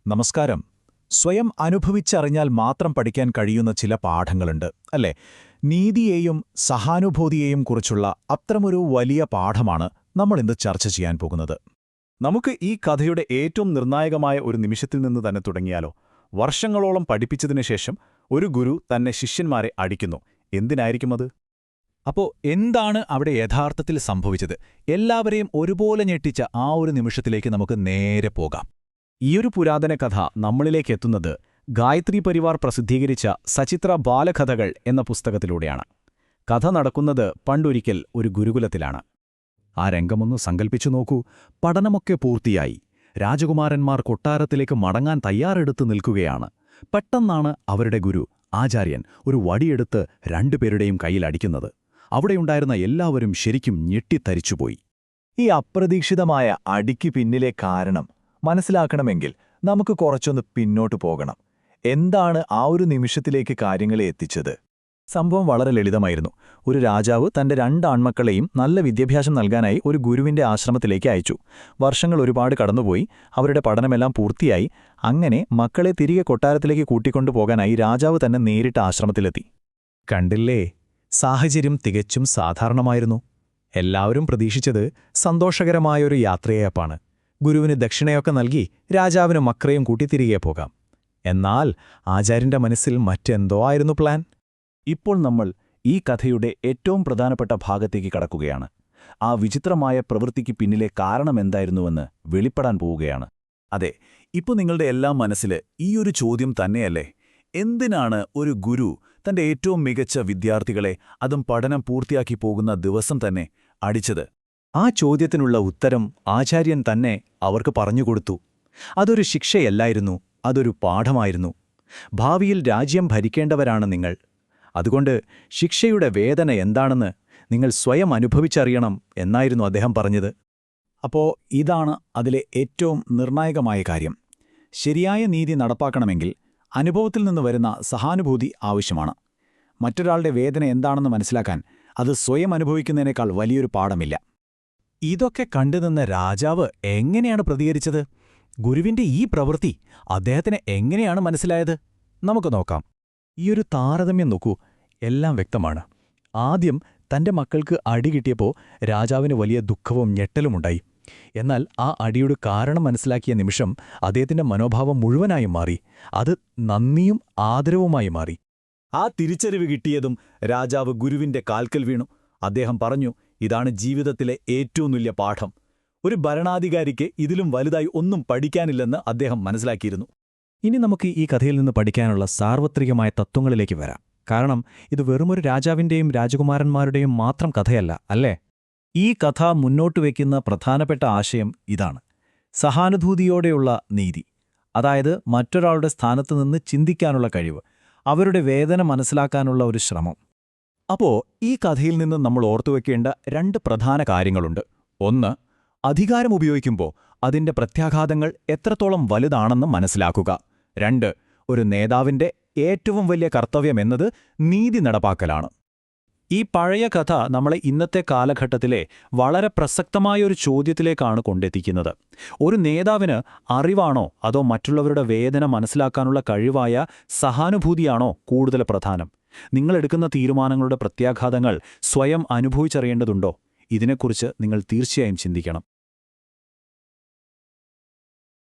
നമസ്കാരം. സ്വയം അനുഭവിച്ചറിഞ്ഞാൽ മാത്രം പഠിക്കാൻ കഴിയുന്ന ചില പാഠങ്ങളുണ്ട് അല്ലേ? നീതിയെയും സഹാനുഭൂതിയെയും കുറിച്ചുള്ള അത്തരമൊരു വലിയ പാഠമാണ് നമ്മളിന്ന് ചർച്ച ചെയ്യാൻ പോകുന്നത്. നമുക്ക് ഈ കഥയുടെ ഏറ്റവും നിർണായകമായ ഒരു നിമിഷത്തിൽ നിന്ന് തന്നെ തുടങ്ങിയാലോ? വർഷങ്ങളോളം പഠിപ്പിച്ചതിനു ശേഷം ഒരു ഗുരു തന്നെ ശിഷ്യന്മാരെ അടിക്കുന്നു. എന്തിനായിരിക്കും അത്? അപ്പോ എന്താണ് അവിടെ യഥാർത്ഥത്തിൽ സംഭവിച്ചത്? എല്ലാവരെയും ഒരുപോലെ ഞെട്ടിച്ച ആ ഒരു നിമിഷത്തിലേക്ക് നമുക്ക് നേരെ പോകാം. ഈയൊരു പുരാതന കഥ നമ്മളിലേക്ക് എത്തുന്നത് ഗായത്രി പരിവാർ പ്രസിദ്ധീകരിച്ച സചിത്ര ബാലകഥകൾ എന്ന പുസ്തകത്തിലൂടെയാണ്. കഥ നടക്കുന്നത് പണ്ടൊരിക്കൽ ഒരു ഗുരുകുലത്തിലാണ്. ആ രംഗമൊന്ന് സങ്കൽപ്പിച്ചു നോക്കൂ. പഠനമൊക്കെ പൂർത്തിയായി. രാജകുമാരന്മാർ കൊട്ടാരത്തിലേക്ക് മടങ്ങാൻ തയ്യാറെടുത്ത് നിൽക്കുകയാണ്. പെട്ടെന്നാണ് അവരുടെ ഗുരു ആചാര്യൻ ഒരു വടിയെടുത്ത് രണ്ടുപേരുടെയും കയ്യിലടിക്കുന്നത്. അവിടെയുണ്ടായിരുന്ന എല്ലാവരും ശരിക്കും ഞെട്ടിത്തരിച്ചുപോയി. ഈ അപ്രതീക്ഷിതമായ അടിക്ക് പിന്നിലെ കാരണം മനസ്സിലാക്കണമെങ്കിൽ നമുക്ക് കുറച്ചൊന്ന് പിന്നോട്ട് പോകണം. എന്താണ് ആ ഒരു നിമിഷത്തിലേക്ക് കാര്യങ്ങളെ എത്തിച്ചത്? സംഭവം വളരെ ലളിതമായിരുന്നു. ഒരു രാജാവ് തന്റെ 2 ആൺമക്കളെയും നല്ല വിദ്യാഭ്യാസം നൽകാനായി ഒരു ഗുരുവിന്റെ ആശ്രമത്തിലേക്ക് അയച്ചു. വർഷങ്ങൾ ഒരുപാട് കടന്നുപോയി. അവരുടെ പഠനമെല്ലാം പൂർത്തിയായി. അങ്ങനെ മക്കളെ തിരികെ കൊട്ടാരത്തിലേക്ക് കൂട്ടിക്കൊണ്ടുപോകാനായി രാജാവ് തന്നെ നേരിട്ട് ആശ്രമത്തിലെത്തി. കണ്ടില്ലേ, സാഹചര്യം തികച്ചും സാധാരണമായിരുന്നു. എല്ലാവരും പ്രതീക്ഷിച്ചത് സന്തോഷകരമായൊരു യാത്രയയപ്പാണ്. ഗുരുവിന് ദക്ഷിണയൊക്കെ നൽകി രാജാവിന് മക്കളെയും കൂട്ടി തിരികെ പോകാം. എന്നാൽ ആചാര്യന്റെ മനസ്സിൽ മറ്റെന്തോ ആയിരുന്നു പ്ലാൻ. ഇപ്പോൾ നമ്മൾ ഈ കഥയുടെ ഏറ്റവും പ്രധാനപ്പെട്ട ഭാഗത്തേക്ക് കടക്കുകയാണ്. ആ വിചിത്രമായ പ്രവൃത്തിക്ക് പിന്നിലെ കാരണമെന്തായിരുന്നുവെന്ന് വെളിപ്പെടാൻ പോവുകയാണ്. അതെ, ഇപ്പോൾ നിങ്ങളുടെ എല്ലാം മനസ്സിൽ ഈയൊരു ചോദ്യം തന്നെയല്ലേ? എന്തിനാണ് ഒരു ഗുരു തന്റെ ഏറ്റവും മികച്ച വിദ്യാർത്ഥികളെ, അതും പഠനം പൂർത്തിയാക്കി പോകുന്ന ദിവസം തന്നെ അടിച്ചത്? ആ ചോദ്യത്തിനുള്ള ഉത്തരം ആചാര്യൻ തന്നെ അവർക്ക് പറഞ്ഞുകൊടുത്തു. അതൊരു ശിക്ഷയല്ലായിരുന്നു, അതൊരു പാഠമായിരുന്നു. ഭാവിയിൽ രാജ്യം ഭരിക്കേണ്ടവരാണ് നിങ്ങൾ. അതുകൊണ്ട് ശിക്ഷയുടെ വേദന എന്താണെന്ന് നിങ്ങൾ സ്വയം അനുഭവിച്ചറിയണം എന്നായിരുന്നു അദ്ദേഹം പറഞ്ഞത്. അപ്പോ ഇതാണ് അതിലെ ഏറ്റവും നിർണായകമായ കാര്യം. ശരിയായ നീതി നടപ്പാക്കണമെങ്കിൽ അനുഭവത്തിൽ നിന്ന് വരുന്ന സഹാനുഭൂതി ആവശ്യമാണ്. മറ്റൊരാളുടെ വേദന എന്താണെന്ന് മനസ്സിലാക്കാൻ അത് സ്വയം അനുഭവിക്കുന്നതിനേക്കാൾ വലിയൊരു പാഠമില്ല. ഇതൊക്കെ കണ്ടുനിന്ന രാജാവ് എങ്ങനെയാണ് പ്രതികരിച്ചത്? ഗുരുവിന്റെ ഈ പ്രവൃത്തി അദ്ദേഹത്തിന് എങ്ങനെയാണ് മനസ്സിലായത്? നമുക്ക് നോക്കാം. ഈയൊരു താരതമ്യം നോക്കൂ. എല്ലാം വ്യക്തമാണ്. ആദ്യം തന്റെ മക്കൾക്ക് അടി കിട്ടിയപ്പോൾ രാജാവിന് വലിയ ദുഃഖവും ഞെട്ടലുമുണ്ടായി. എന്നാൽ ആ അടിയുടെ കാരണം മനസ്സിലാക്കിയ നിമിഷം അദ്ദേഹത്തിന്റെ മനോഭാവം മുഴുവനായും മാറി. അത് നന്ദിയും ആദരവുമായി മാറി. ആ തിരിച്ചറിവ് കിട്ടിയതും രാജാവ് ഗുരുവിന്റെ കാൽക്കൽ വീണു. അദ്ദേഹം പറഞ്ഞു, ഇതാണ് ജീവിതത്തിലെ ഏറ്റവും വലിയ പാഠം. ഒരു ഭരണാധികാരിക്ക് ഇതിലും വലുതായി ഒന്നും പഠിക്കാനില്ലെന്ന് അദ്ദേഹം മനസ്സിലാക്കിയിരുന്നു. ഇനി നമുക്ക് ഈ കഥയിൽ നിന്ന് പഠിക്കാനുള്ള സാർവത്രികമായ തത്വങ്ങളിലേക്ക് വരാം. കാരണം ഇത് വെറുമൊരു രാജാവിന്റെയും രാജകുമാരന്മാരുടെയും മാത്രം കഥയല്ല, അല്ലേ? ഈ കഥ മുന്നോട്ട് വയ്ക്കുന്ന പ്രധാനപ്പെട്ട ആശയം ഇതാണ്: സഹാനുഭൂതിയോടെയുള്ള നീതി. അതായത് മറ്റൊരാളുടെ സ്ഥാനത്ത് നിന്ന് ചിന്തിക്കാനുള്ള കഴിവ്, അവരുടെ വേദന മനസ്സിലാക്കാനുള്ള ഒരു ശ്രമം. അപ്പോ ഈ കഥയിൽ നിന്ന് നമ്മൾ ഓർത്തുവെക്കേണ്ട 2 പ്രധാന കാര്യങ്ങളുണ്ട്. ഒന്ന്, അധികാരം ഉപയോഗിക്കുമ്പോൾ അതിന്റെ പ്രത്യാഘാതങ്ങൾ എത്രത്തോളം വലുതാണെന്ന് മനസ്സിലാക്കുക. 2, ഒരു നേതാവിന്റെ ഏറ്റവും വലിയ കർത്തവ്യമെന്നത് നീതി നടപ്പാക്കലാണ്. ഈ പഴയ കഥ നമ്മളെ ഇന്നത്തെ കാലഘട്ടത്തിലെ വളരെ പ്രസക്തമായൊരു ചോദ്യത്തിലേക്കാണ് കൊണ്ടെത്തിക്കുന്നത്. ഒരു നേതാവിന് അറിവാണോ അതോ മറ്റുള്ളവരുടെ വേദന മനസ്സിലാക്കാനുള്ള കഴിവായ സഹാനുഭൂതിയാണോ കൂടുതൽ പ്രധാനം? നിങ്ങളെടുക്കുന്ന തീരുമാനങ്ങളുടെ പ്രത്യാഘാതങ്ങൾ സ്വയം അനുഭവിച്ചറിയേണ്ടതുണ്ടോ? ഇതിനെക്കുറിച്ച് നിങ്ങൾ തീർച്ചയായും ചിന്തിക്കണം.